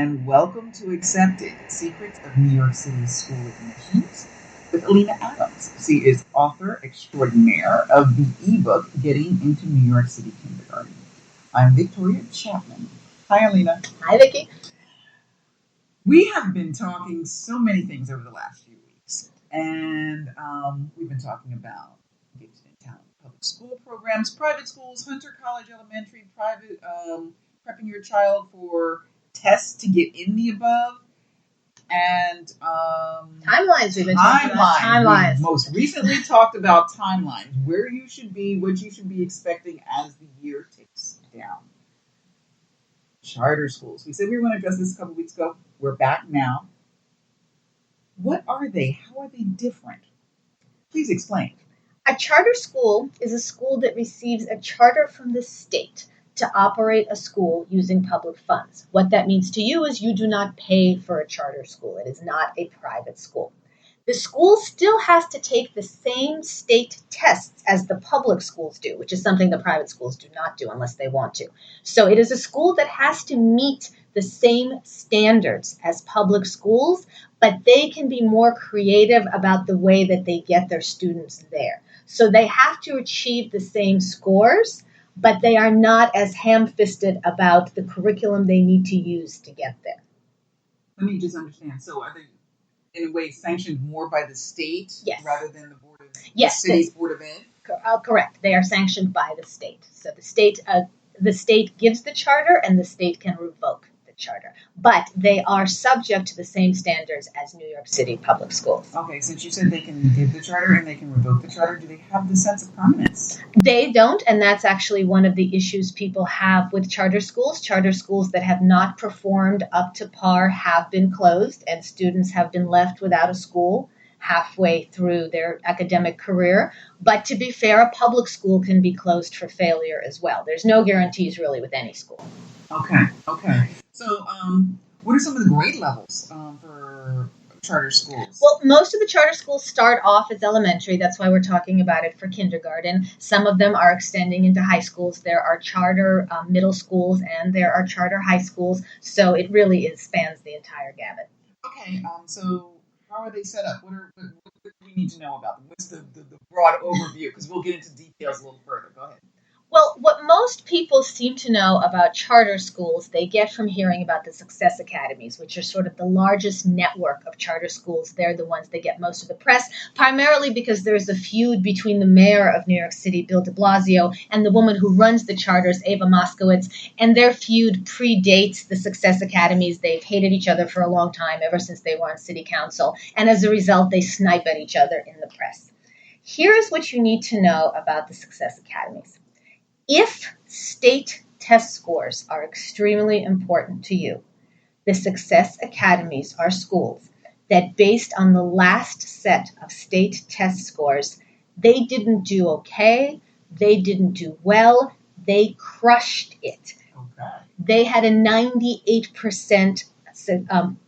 and welcome to Accepted Secrets of New York City School Admissions with Alina Adams. She is author extraordinaire of the ebook Getting into New York City Kindergarten. I'm Victoria Chapman. Hi, Alina. Hi, Vicki. We have been talking so many things over the last few weeks, and we've been talking about gifted and talented public school programs, private schools, Hunter College Elementary, private prepping your child for tests to get in the above, and Timelines. We've been talking about timelines. We most recently talked about timelines, where you should be, what you should be expecting as the year ticks down. Charter schools. We said we were going to address this a couple weeks ago. We're back now. What are they? How are they different? Please explain. A charter school is a school that receives a charter from the state to operate a school using public funds. What that means to you is you do not pay for a charter school. It is not a private school. The school still has to take the same state tests as the public schools do, which is something the private schools do not do unless they want to. So it is a school that has to meet the same standards as public schools, but they can be more creative about the way that they get their students there. So they have to achieve the same scores, but they are not as ham-fisted about the curriculum they need to use to get there. Let me just understand. So are they, in a way, sanctioned more by the state rather than the board of the city's board of ed? Correct. They are sanctioned by the state. So the state gives the charter, and the state can revoke the charter. But they are subject to the same standards as New York City public schools. Okay, since you said they can give the charter and they can revoke the charter, do they have the sense of permanence? They don't, and that's actually one of the issues people have with charter schools. Charter schools that have not performed up to par have been closed, and students have been left without a school halfway through their academic career. But to be fair, a public school can be closed for failure as well. There's no guarantees really with any school. Okay. So what are some of the grade levels for charter schools? Well, most of the charter schools start off as elementary. That's why we're talking about it for kindergarten. Some of them are extending into high schools. There are charter middle schools and there are charter high schools. So it really spans the entire gamut. Okay. So how are they set up? What do we need to know about them? What's the broad overview? Because we'll get into details a little further. Go ahead. Well, what most people seem to know about charter schools, they get from hearing about the Success Academies, which are sort of the largest network of charter schools. They're the ones that get most of the press, primarily because there's a feud between the mayor of New York City, Bill de Blasio, and the woman who runs the charters, Eva Moskowitz, and their feud predates the Success Academies. They've hated each other for a long time, ever since they were on city council, and as a result, they snipe at each other in the press. Here's what you need to know about the Success Academies. If state test scores are extremely important to you, the Success Academies are schools that, based on the last set of state test scores, they didn't do okay, they didn't do well, they crushed it. Okay. They had a 98%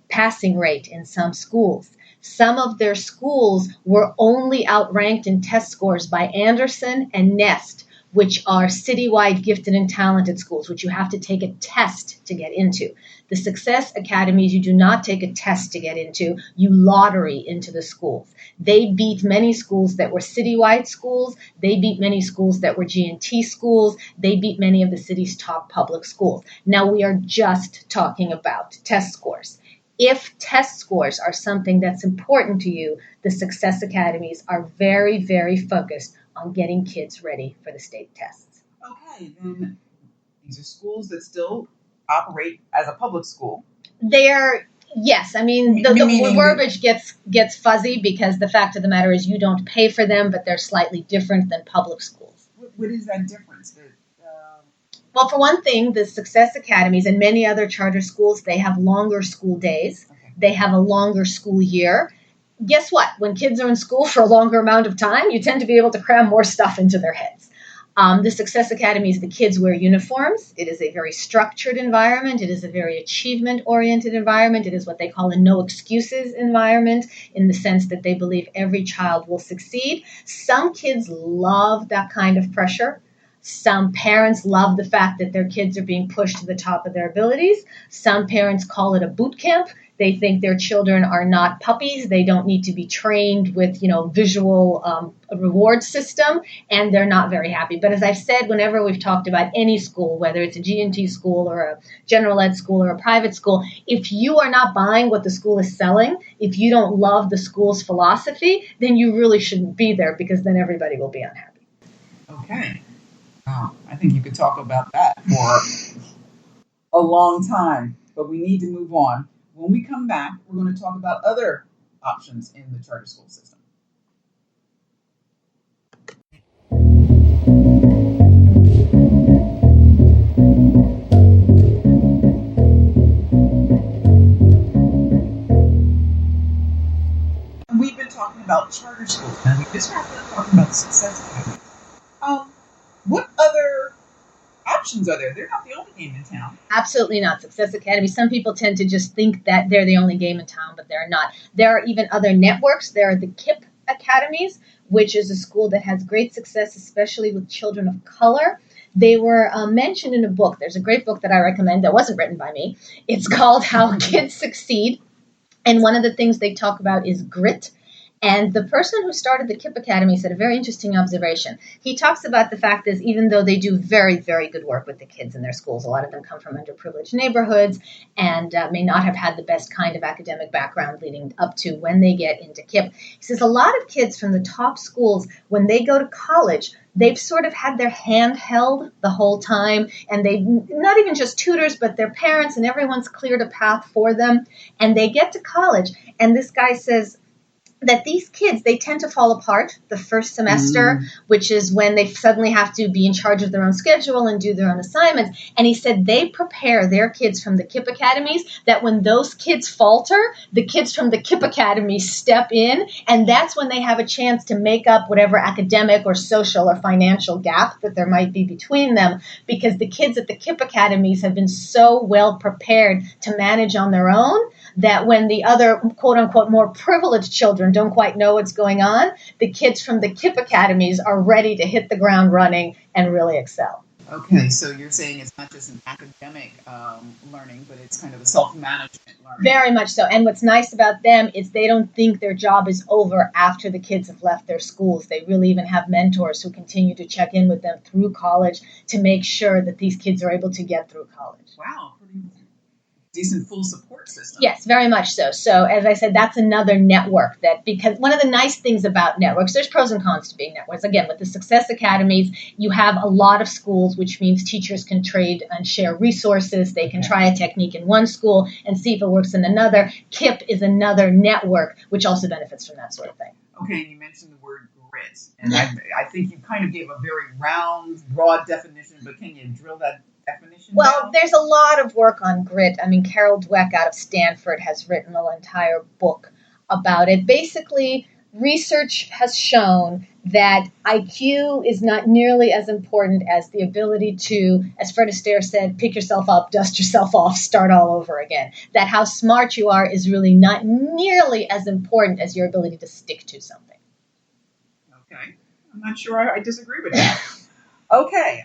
passing rate in some schools. Some of their schools were only outranked in test scores by Anderson and Nest, which are citywide gifted and talented schools, which you have to take a test to get into. The Success Academies, you do not take a test to get into, you lottery into the schools. They beat many schools that were citywide schools, they beat many schools that were G&T schools, they beat many of the city's top public schools. Now we are just talking about test scores. If test scores are something that's important to you, the Success Academies are very, very focused on getting kids ready for the state tests. Okay, then these are schools that still operate as a public school. Yes. I mean, the verbiage gets fuzzy because the fact of the matter is you don't pay for them, but they're slightly different than public schools. What is that difference? Well, for one thing, the Success Academies and many other charter schools, they have longer school days. Okay. They have a longer school year. Guess what? When kids are in school for a longer amount of time, you tend to be able to cram more stuff into their heads. The Success Academies, the kids wear uniforms. It is a very structured environment. It is a very achievement-oriented environment. It is what they call a no-excuses environment in the sense that they believe every child will succeed. Some kids love that kind of pressure. Some parents love the fact that their kids are being pushed to the top of their abilities. Some parents call it a boot camp. They think their children are not puppies. They don't need to be trained with, visual reward system, and they're not very happy. But as I've said, whenever we've talked about any school, whether it's a G&T school or a general ed school or a private school, if you are not buying what the school is selling, if you don't love the school's philosophy, then you really shouldn't be there, because then everybody will be unhappy. Okay. I think you could talk about that for a long time, but we need to move on. When we come back, we're going to talk about other options in the charter school system. And we've been talking about charter schools, and we just wrapped up talking about the Success Academy. What other options are there? They're not the only game in town. Absolutely not. Success Academy. Some people tend to just think that they're the only game in town, but they're not. There are even other networks. There are the KIPP Academies, which is a school that has great success, especially with children of color. They were mentioned in a book. There's a great book that I recommend that wasn't written by me. It's called How Kids Succeed. And one of the things they talk about is grit. And the person who started the KIPP Academy said a very interesting observation. He talks about the fact that even though they do very, very good work with the kids in their schools, a lot of them come from underprivileged neighborhoods and may not have had the best kind of academic background leading up to when they get into KIPP. He says a lot of kids from the top schools, when they go to college, they've sort of had their hand held the whole time, and they not even just tutors, but their parents, and everyone's cleared a path for them. And they get to college, and this guy says that these kids, they tend to fall apart the first semester, which is when they suddenly have to be in charge of their own schedule and do their own assignments. And he said they prepare their kids from the KIPP Academies that when those kids falter, the kids from the KIPP Academy step in, and that's when they have a chance to make up whatever academic or social or financial gap that there might be between them, because the kids at the KIPP Academies have been so well prepared to manage on their own that when the other, quote-unquote, more privileged children don't quite know what's going on, the kids from the KIPP Academies are ready to hit the ground running and really excel. Okay, so you're saying it's not just an academic learning, but it's kind of a self-management learning. Very much so. And what's nice about them is they don't think their job is over after the kids have left their schools. They really even have mentors who continue to check in with them through college to make sure that these kids are able to get through college. Wow, pretty decent full support system. Yes, very much so. So as I said, that's another network because one of the nice things about networks, there's pros and cons to being networks. Again, with the Success Academies, you have a lot of schools, which means teachers can trade and share resources. They can try a technique in one school and see if it works in another. KIPP is another network, which also benefits from that sort of thing. Okay, and you mentioned the word grit. And I think you kind of gave a very round, broad definition, but can you drill that definition down? There's a lot of work on grit. I mean, Carol Dweck out of Stanford has written an entire book about it. Basically, research has shown that IQ is not nearly as important as the ability to, as Fred Astaire said, pick yourself up, dust yourself off, start all over again. That how smart you are is really not nearly as important as your ability to stick to something. Okay. I'm not sure I disagree with that. Okay.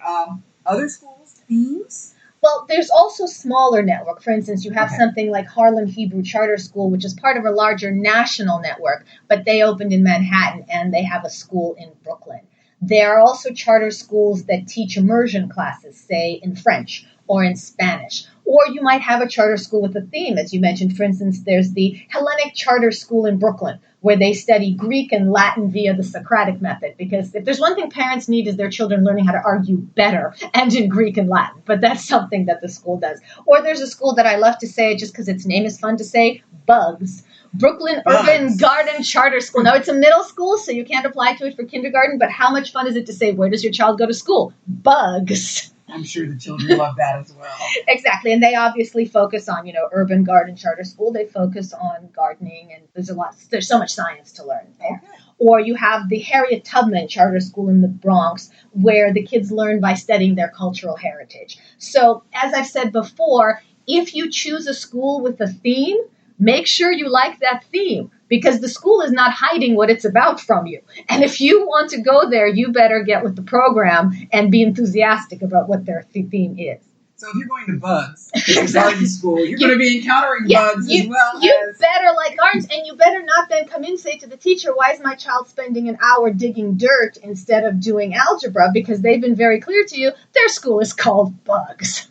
Other schools, themes? Well, there's also smaller network. For instance, you have something like Harlem Hebrew Charter School, which is part of a larger national network, but they opened in Manhattan and they have a school in Brooklyn. There are also charter schools that teach immersion classes, say in French or in Spanish. Or you might have a charter school with a theme, as you mentioned. For instance, there's the Hellenic Charter School in Brooklyn, where they study Greek and Latin via the Socratic method. Because if there's one thing parents need is their children learning how to argue better and in Greek and Latin. But that's something that the school does. Or there's a school that I love to say, just because its name is fun to say, BUGS. Brooklyn Urban Garden Charter School. Now, it's a middle school, so you can't apply to it for kindergarten, but how much fun is it to say, where does your child go to school? BUGS. I'm sure the children love that as well. Exactly, and they obviously focus on, Urban Garden Charter School. They focus on gardening, and there's so much science to learn there. Okay. Or you have the Harriet Tubman Charter School in the Bronx, where the kids learn by studying their cultural heritage. So, as I've said before, if you choose a school with a theme, make sure you like that theme. because the school is not hiding what it's about from you. And if you want to go there, you better get with the program and be enthusiastic about what their theme is. So if you're going to Bugs, it's a garden school, you're going to be encountering bugs as well. You better like gardens, and you better not then come in and say to the teacher, why is my child spending an hour digging dirt instead of doing algebra? Because they've been very clear to you, their school is called Bugs.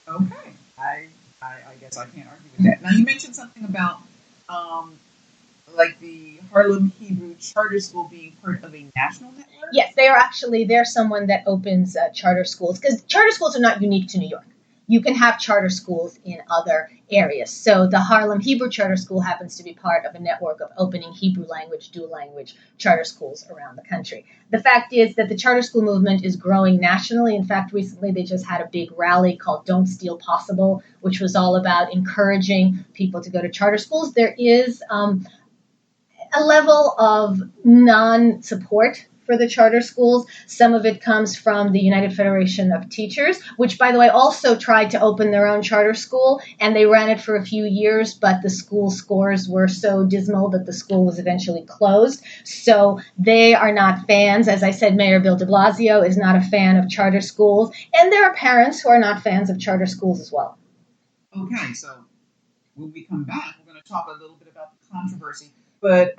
Okay. I guess I can't argue with that. Now, you mentioned something about like the Harlem Hebrew Charter School being part of a national network? Yes, they're someone that opens charter schools, because charter schools are not unique to New York. You can have charter schools in other areas. So the Harlem Hebrew Charter School happens to be part of a network of opening Hebrew language, dual language charter schools around the country. The fact is that the charter school movement is growing nationally. In fact, recently they just had a big rally called Don't Steal Possible, which was all about encouraging people to go to charter schools. There is a level of non-support for the charter schools. Some of it comes from the United Federation of Teachers, which, by the way, also tried to open their own charter school, and they ran it for a few years, but the school scores were so dismal that the school was eventually closed. So they are not fans. As I said, Mayor Bill de Blasio is not a fan of charter schools, and there are parents who are not fans of charter schools as well. Okay, so when we come back, we're going to talk a little bit about the controversy. But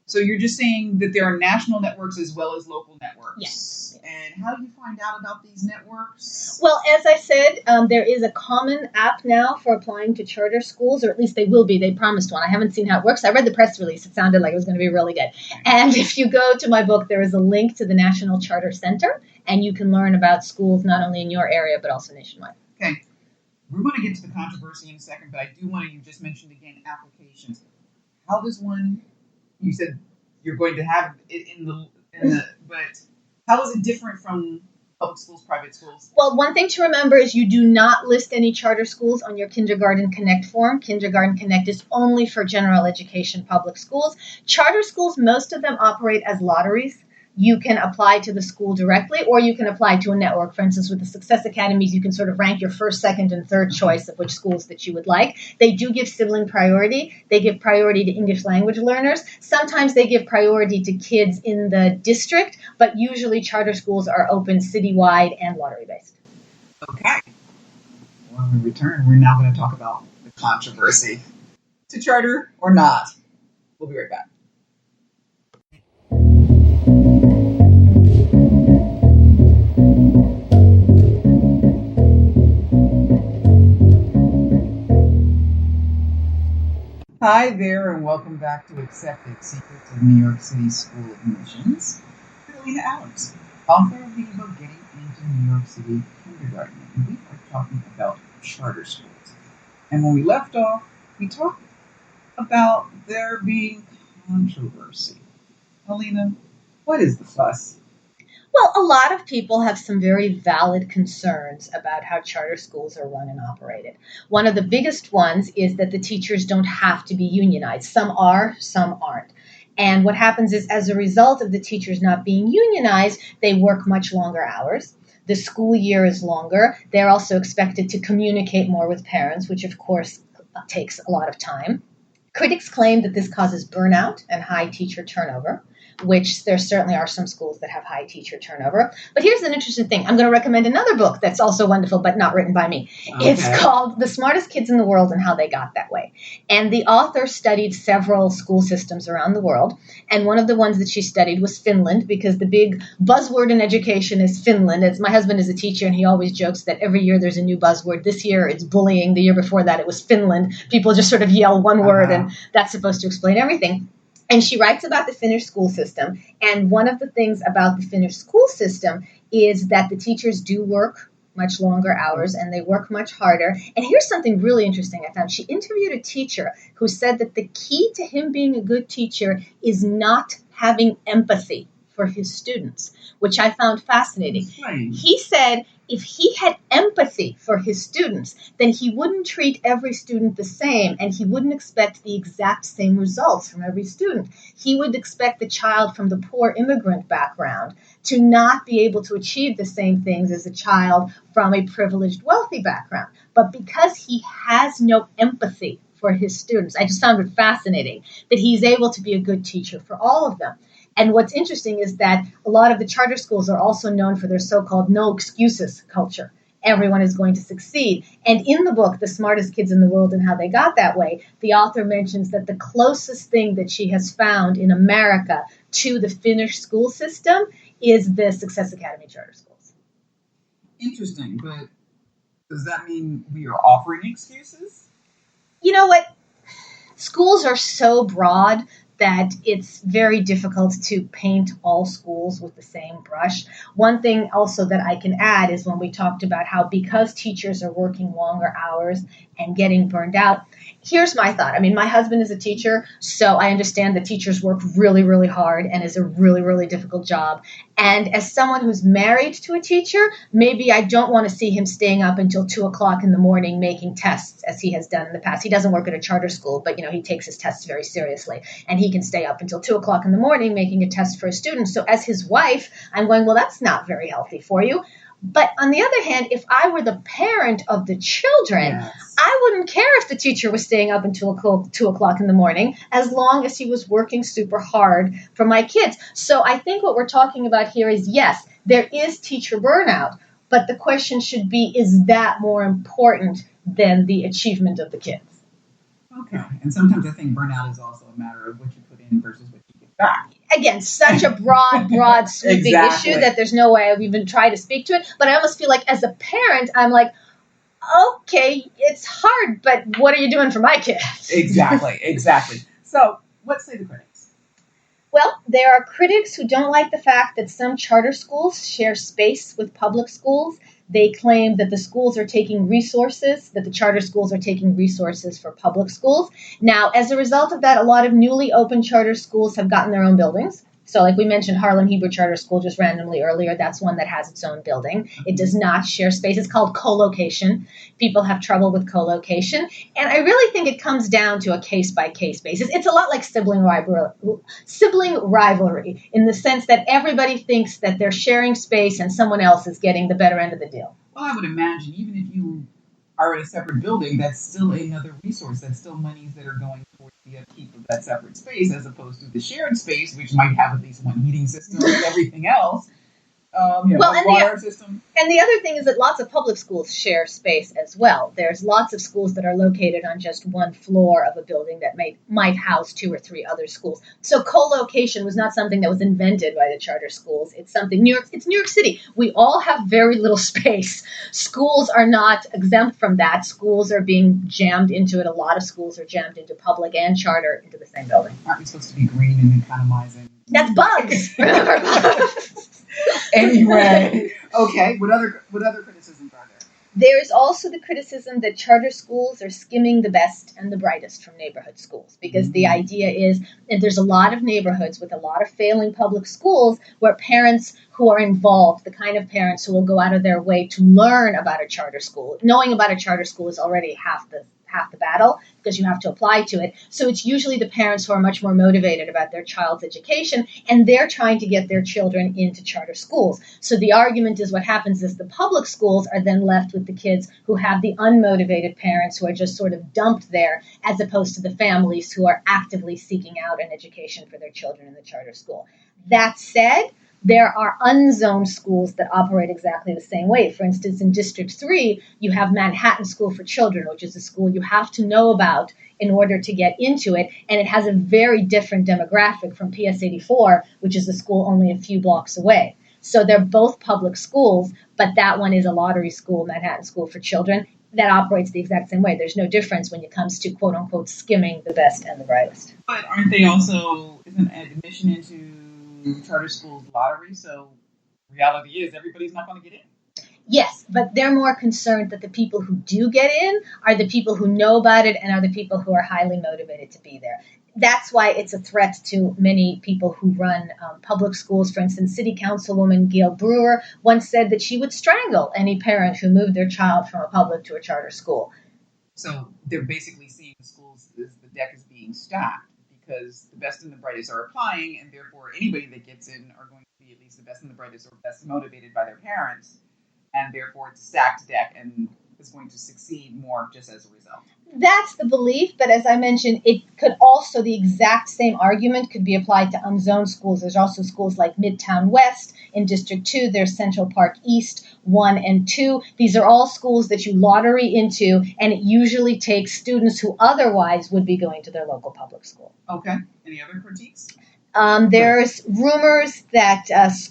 so you're just saying that there are national networks as well as local networks. Yes. And how do you find out about these networks? Well, as I said, there is a common app now for applying to charter schools, or at least they will be. They promised one. I haven't seen how it works. I read the press release. It sounded like it was going to be really good. And if you go to my book, there is a link to the National Charter Center, and you can learn about schools not only in your area, but also nationwide. Okay. We're going to get to the controversy in a second, but I do want to, you just mentioned again, applications. How does one, you said you're going to have it in the but how is it different from public schools, private schools? Well, one thing to remember is you do not list any charter schools on your Kindergarten Connect form. Kindergarten Connect is only for general education public schools. Charter schools, most of them operate as lotteries. You can apply to the school directly, or you can apply to a network. For instance, with the Success Academies, you can sort of rank your first, second, and third choice of which schools that you would like. They do give sibling priority. They give priority to English language learners. Sometimes they give priority to kids in the district, but usually charter schools are open citywide and lottery-based. Okay. When we return, we're now going to talk about the controversy. To charter or not? We'll be right back. Hi there, and welcome back to Accepted Secrets of New York City School Admissions. Alina Alex, author of the book Getting into New York City Kindergarten, and we are talking about charter schools. And when we left off, we talked about there being controversy. Alina, what is the fuss? Well, a lot of people have some very valid concerns about how charter schools are run and operated. One of the biggest ones is that the teachers don't have to be unionized. Some are, some aren't. And what happens is, as a result of the teachers not being unionized, they work much longer hours. The school year is longer. They're also expected to communicate more with parents, which of course takes a lot of time. Critics claim that this causes burnout and high teacher turnover, which there certainly are some schools that have high teacher turnover. But here's an interesting thing. I'm going to recommend another book that's also wonderful, but not written by me. Okay. It's called The Smartest Kids in the World and How They Got That Way. And the author studied several school systems around the world. And one of the ones that she studied was Finland, because the big buzzword in education is Finland. My husband is a teacher, and he always jokes that every year there's a new buzzword. This year it's bullying. The year before that it was Finland. People just sort of yell one word, and that's supposed to explain everything. And she writes about the Finnish school system. And one of the things about the Finnish school system is that the teachers do work much longer hours and they work much harder. And here's something really interesting I found. She interviewed a teacher who said that the key to him being a good teacher is not having empathy for his students, which I found fascinating. He said if he had empathy for his students, then he wouldn't treat every student the same, and he wouldn't expect the exact same results from every student. He would expect the child from the poor immigrant background to not be able to achieve the same things as a child from a privileged, wealthy background. But because he has no empathy for his students. I just found it fascinating that he's able to be a good teacher for all of them. And what's interesting is that a lot of the charter schools are also known for their so-called no excuses culture. Everyone is going to succeed. And in the book, The Smartest Kids in the World and How They Got That Way, the author mentions that the closest thing that she has found in America to the Finnish school system is the Success Academy charter schools. Interesting, but does that mean we are offering excuses? You know what? Schools are so broad that it's very difficult to paint all schools with the same brush. One thing also that I can add is when we talked about how because teachers are working longer hours and getting burned out, here's my thought. I mean, my husband is a teacher, so I understand that teachers work really, really hard and is a really, really difficult job. And as someone who's married to a teacher, maybe I don't want to see him staying up until 2 o'clock in the morning making tests as he has done in the past. He doesn't work at a charter school, but he takes his tests very seriously. And he can stay up until 2 o'clock in the morning making a test for a student. So as his wife, I'm going, well, that's not very healthy for you. But on the other hand, if I were the parent of the children, Yes. I wouldn't care if the teacher was staying up until 2 o'clock in the morning, as long as he was working super hard for my kids. So I think what we're talking about here is, yes, there is teacher burnout, but the question should be, is that more important than the achievement of the kids? Okay. And sometimes I think burnout is also a matter of what you put in versus what you get back. Again, such a broad, sweeping Exactly. issue that there's no way I've even tried to speak to it. But I almost feel like as a parent, I'm like, okay, it's hard, but what are you doing for my kids? Exactly. So, what say the critics? Well, there are critics who don't like the fact that some charter schools share space with public schools. They claim that the schools are taking resources, that the charter schools are taking resources for public schools. Now, as a result of that, a lot of newly opened charter schools have gotten their own buildings. So like we mentioned, Harlem Hebrew Charter School just randomly earlier, that's one that has its own building. It does not share space. It's called co-location. People have trouble with co-location. And I really think it comes down to a case-by-case basis. It's a lot like sibling rivalry in the sense that everybody thinks that they're sharing space and someone else is getting the better end of the deal. Well, I would imagine even if you are in a separate building, that's still another resource. That's still monies that are going towards the upkeep of that separate space as opposed to the shared space, which might have at least one heating system and everything else. One water system. And the other thing is that lots of public schools share space as well. There's lots of schools that are located on just one floor of a building that might house 2 or 3 other schools. So co-location was not something that was invented by the charter schools. It's something it's New York City. We all have very little space. Schools are not exempt from that. Schools are being jammed into it. A lot of schools are jammed into public and charter into the same building. Aren't we supposed to be green and economizing? That's bugs. Remember bugs? Anyway, okay. What other criticisms are there? There's also the criticism that charter schools are skimming the best and the brightest from neighborhood schools, because the idea is that there's a lot of neighborhoods with a lot of failing public schools where parents who are involved, the kind of parents who will go out of their way to learn about a charter school, knowing about a charter school is already half the battle because you have to apply to it. So it's usually the parents who are much more motivated about their child's education, and they're trying to get their children into charter schools. So the argument is what happens is the public schools are then left with the kids who have the unmotivated parents who are just sort of dumped there, as opposed to the families who are actively seeking out an education for their children in the charter school. That said, there are unzoned schools that operate exactly the same way. For instance, in District 3, you have Manhattan School for Children, which is a school you have to know about in order to get into it, and it has a very different demographic from PS 84, which is a school only a few blocks away. So they're both public schools, but that one is a lottery school, Manhattan School for Children, that operates the exact same way. There's no difference when it comes to, quote-unquote, skimming the best and the brightest. But aren't they also, isn't admission into charter schools lottery? So reality is everybody's not going to get in. Yes, but they're more concerned that the people who do get in are the people who know about it and are the people who are highly motivated to be there. That's why it's a threat to many people who run public schools. For instance, City Councilwoman Gail Brewer once said that she would strangle any parent who moved their child from a public to a charter school. So they're basically seeing the schools as the deck is being stacked because the best and the brightest are applying, and therefore anybody that gets in are going to be at least the best and the brightest or best motivated by their parents, and therefore it's a stacked deck, and is going to succeed more just as a result. That's the belief, but as I mentioned, it could also, the exact same argument could be applied to unzoned schools. There's also schools like Midtown West. In District 2, there's Central Park East 1 and 2. These are all schools that you lottery into, and it usually takes students who otherwise would be going to their local public school. Okay. Any other critiques? There's rumors that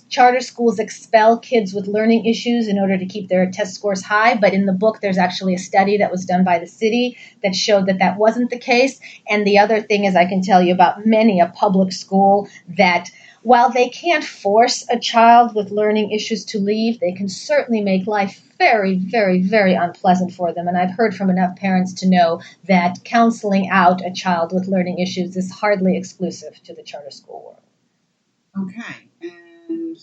charter schools expel kids with learning issues in order to keep their test scores high, but in the book there's actually a study that was done by the city that showed that that wasn't the case. And the other thing is I can tell you about many a public school that while they can't force a child with learning issues to leave, they can certainly make life very, very, very unpleasant for them. And I've heard from enough parents to know that counseling out a child with learning issues is hardly exclusive to the charter school world. Okay. And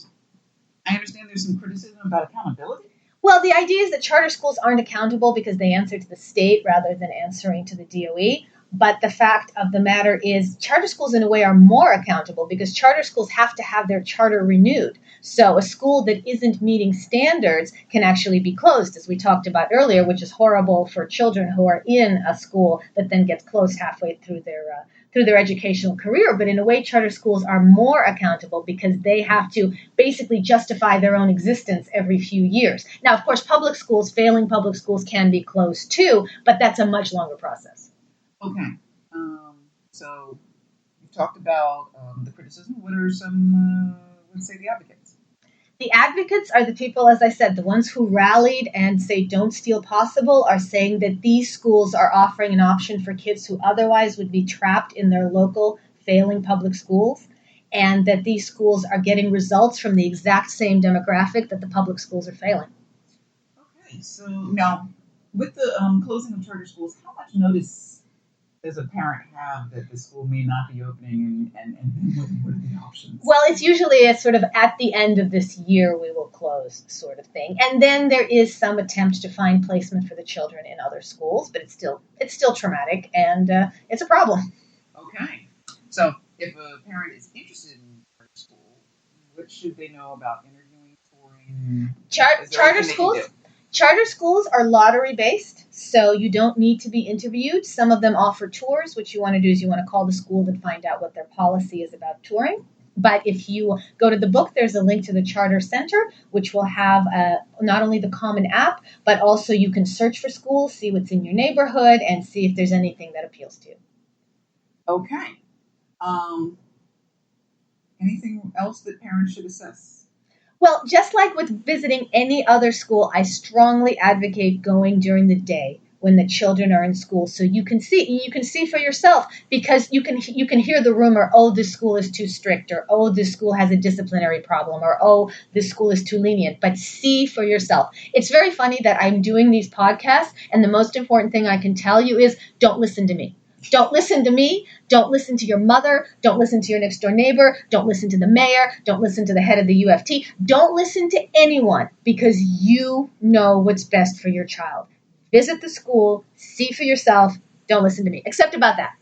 I understand there's some criticism about accountability. Well, the idea is that charter schools aren't accountable because they answer to the state rather than answering to the DOE. But the fact of the matter is charter schools in a way are more accountable because charter schools have to have their charter renewed. So a school that isn't meeting standards can actually be closed, as we talked about earlier, which is horrible for children who are in a school that then gets closed halfway through their educational career. But in a way, charter schools are more accountable because they have to basically justify their own existence every few years. Now, of course, failing public schools can be closed too, but that's a much longer process. Okay. So you've talked about the criticism. What are some, let's say, the advocates? The advocates are the people, as I said, the ones who rallied and say don't steal possible are saying that these schools are offering an option for kids who otherwise would be trapped in their local failing public schools, and that these schools are getting results from the exact same demographic that the public schools are failing. Okay. So now, with the closing of charter schools, how much notice does a parent have that the school may not be opening, and what are the options? Well, it's usually a sort of at the end of this year we will close sort of thing. And then there is some attempt to find placement for the children in other schools, but it's still traumatic and it's a problem. Okay. So if a parent is interested in charter school, what should they know about interviewing, touring? Charter schools? Charter schools are lottery-based, so you don't need to be interviewed. Some of them offer tours. What you want to do is you want to call the school and find out what their policy is about touring. But if you go to the book, there's a link to the Charter Center, which will have not only the Common App, but also you can search for schools, see what's in your neighborhood, and see if there's anything that appeals to you. Okay. Anything else that parents should assess? Well, just like with visiting any other school, I strongly advocate going during the day when the children are in school, so you can see for yourself, because you can hear the rumor, oh, this school is too strict, or oh, this school has a disciplinary problem, or oh, this school is too lenient. But see for yourself. It's very funny that I'm doing these podcasts, and the most important thing I can tell you is don't listen to me. Don't listen to me. Don't listen to your mother. Don't listen to your next door neighbor. Don't listen to the mayor. Don't listen to the head of the UFT. Don't listen to anyone, because you know what's best for your child. Visit the school. See for yourself. Don't listen to me, except about that.